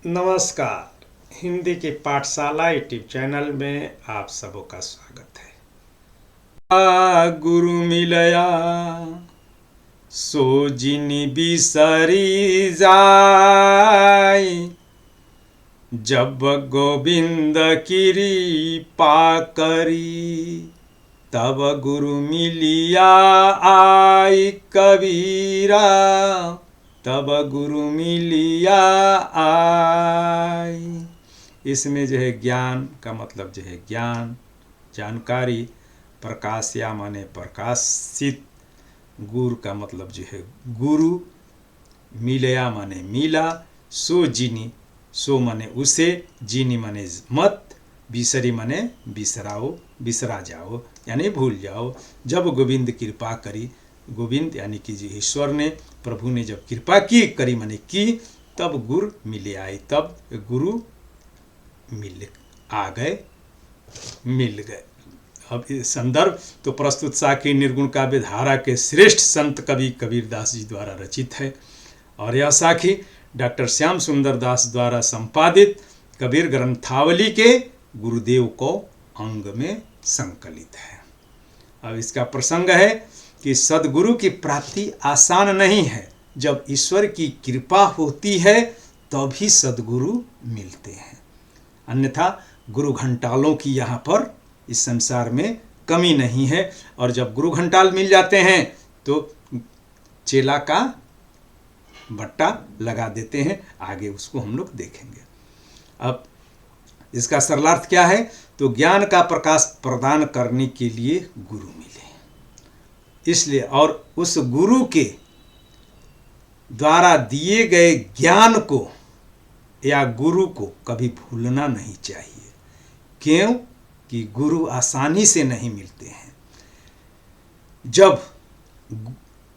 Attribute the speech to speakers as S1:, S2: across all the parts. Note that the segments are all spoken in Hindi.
S1: नमस्कार। हिंदी की पाठशाला यूट्यूब चैनल में आप सबों का स्वागत है। गुरु मिलया सो जिनि बिसरी जाय, जब गोविंद कृपा करी तब गुरु मिलिया आई कबीरा, तब गुरु मिलिया आई। इसमें जो है ज्ञान का मतलब जो है ज्ञान, जानकारी, प्रकाशया माने प्रकाशित, गुरु का मतलब जो है गुरु, मिलया माने मिला, सो जिनी, सो माने उसे, जिनी माने मत, बिसरी माने बिसराओ, बिसरा जाओ यानी भूल जाओ। जब गोविंद कृपा करी, गोविंद यानी कि जी ईश्वर ने, प्रभु ने जब कृपा की, करी माने की, तब गुरु मिले आए, तब गुरु मिल आ गए, मिल गए। अब इस संदर्भ तो प्रस्तुत साखी निर्गुण काव्य धारा के श्रेष्ठ संत कवि कबीरदास जी द्वारा रचित है और यह साखी डॉक्टर श्याम सुंदर दास द्वारा संपादित कबीर ग्रंथावली के गुरुदेव को अंग में संकलित है। अब इसका प्रसंग है कि सदगुरु की प्राप्ति आसान नहीं है। जब ईश्वर की कृपा होती है तभी सदगुरु मिलते हैं, अन्यथा गुरु घंटालों की यहाँ पर इस संसार में कमी नहीं है। और जब गुरु घंटाल मिल जाते हैं तो चेला का बट्टा लगा देते हैं। आगे उसको हम लोग देखेंगे। अब इसका सरलार्थ क्या है? तो ज्ञान का प्रकाश प्रदान करने के लिए गुरु मिले, इसलिए और उस गुरु के द्वारा दिए गए ज्ञान को या गुरु को कभी भूलना नहीं चाहिए। क्यों? कि गुरु आसानी से नहीं मिलते हैं। जब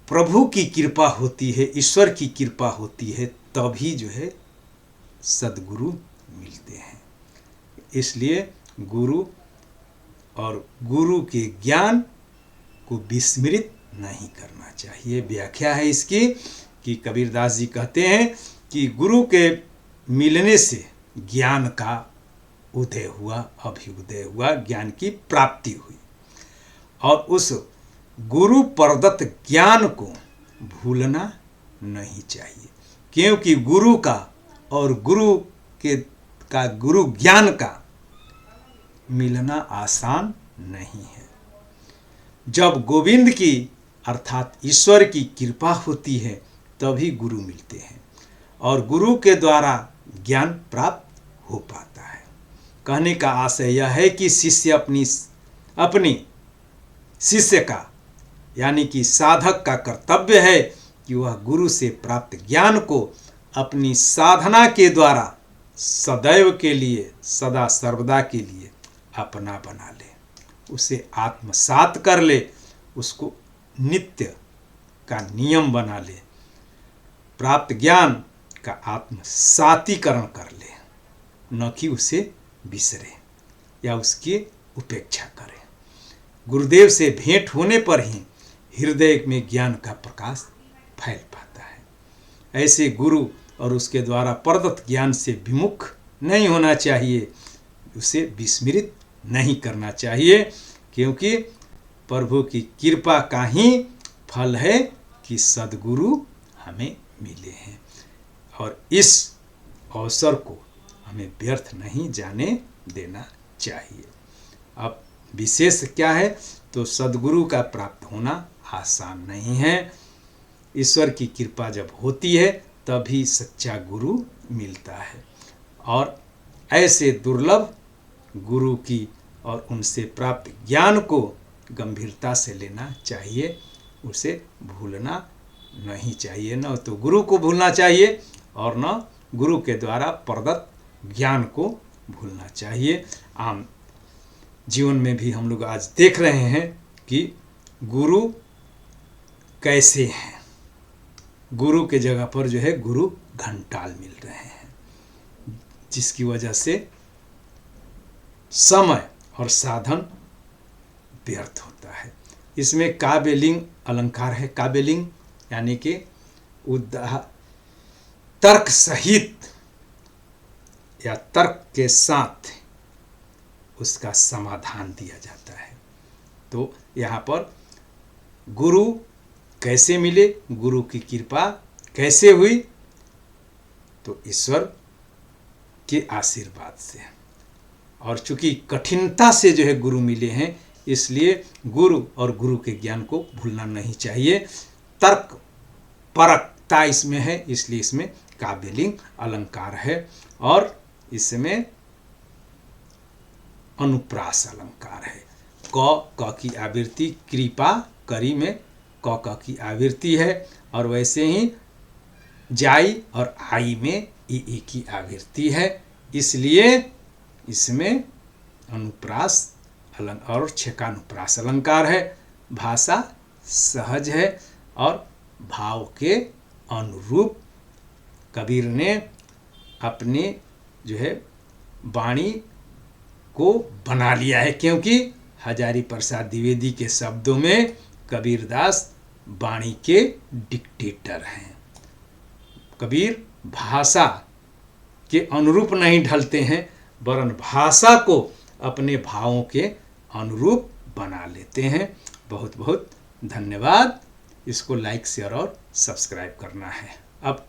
S1: प्रभु की कृपा होती है, ईश्वर की कृपा होती है, तभी जो है सदगुरु मिलते हैं। इसलिए गुरु और गुरु के ज्ञान को विस्मृत नहीं करना चाहिए। व्याख्या है इसकी कि कबीरदास जी कहते हैं कि गुरु के मिलने से ज्ञान का उदय हुआ, अभ्युदय हुआ, ज्ञान की प्राप्ति हुई और उस गुरु प्रदत्त ज्ञान को भूलना नहीं चाहिए। क्योंकि गुरु का और गुरु का गुरु ज्ञान का मिलना आसान नहीं है। जब गोविंद की अर्थात ईश्वर की कृपा होती है तभी गुरु मिलते हैं और गुरु के द्वारा ज्ञान प्राप्त हो पाता है। कहने का आशय यह है कि शिष्य अपनी शिष्य का यानी कि साधक का कर्तव्य है कि वह गुरु से प्राप्त ज्ञान को अपनी साधना के द्वारा सदैव के लिए, सदा सर्वदा के लिए अपना बना ले, उसे आत्मसात कर ले, उसको नित्य का नियम बना ले, प्राप्त ज्ञान का आत्मसातीकरण कर ले, न कि उसे बिसरे या उसकी उपेक्षा करे। गुरुदेव से भेंट होने पर ही हृदय में ज्ञान का प्रकाश फैल पाता है। ऐसे गुरु और उसके द्वारा प्रदत्त ज्ञान से विमुख नहीं होना चाहिए, उसे विस्मृत नहीं करना चाहिए। क्योंकि प्रभु की कृपा का ही फल है कि सद्गुरु हमें मिले हैं और इस अवसर को हमें व्यर्थ नहीं जाने देना चाहिए। अब विशेष क्या है? तो सद्गुरु का प्राप्त होना आसान नहीं है। ईश्वर की कृपा जब होती है तभी सच्चा गुरु मिलता है और ऐसे दुर्लभ गुरु की और उनसे प्राप्त ज्ञान को गंभीरता से लेना चाहिए, उसे भूलना नहीं चाहिए। न तो गुरु को भूलना चाहिए और न गुरु के द्वारा प्रदत्त ज्ञान को भूलना चाहिए। आम जीवन में भी हम लोग आज देख रहे हैं कि गुरु कैसे हैं। गुरु के जगह पर जो है गुरु घंटाल मिल रहे हैं, जिसकी वजह से समय और साधन व्यर्थ होता है। इसमें काव्यलिंग अलंकार है। काव्यलिंग यानी कि तर्क सहित या तर्क के साथ उसका समाधान दिया जाता है। तो यहाँ पर गुरु कैसे मिले, गुरु की कृपा कैसे हुई, तो ईश्वर के आशीर्वाद से। और चूंकि कठिनता से जो है गुरु मिले हैं, इसलिए गुरु और गुरु के ज्ञान को भूलना नहीं चाहिए। तर्क परकता इसमें है, इसलिए इसमें काव्यलिंग अलंकार है, और इसमें अनुप्रास अलंकार है। क की आवृत्ति, कृपा करी में क की आवृत्ति है, और वैसे ही जाई और आई में ई की आवृत्ति है, इसलिए इसमें अनुप्रास और छेकानुप्रास अलंकार है। भाषा सहज है और भाव के अनुरूप कबीर ने अपने जो है वाणी को बना लिया है, क्योंकि हजारी प्रसाद द्विवेदी के शब्दों में कबीरदास वाणी के डिक्टेटर हैं। कबीर भाषा के अनुरूप नहीं ढलते हैं, वरन भाषा को अपने भावों के अनुरूप बना लेते हैं। बहुत बहुत धन्यवाद। इसको लाइक, शेयर और सब्सक्राइब करना है। अब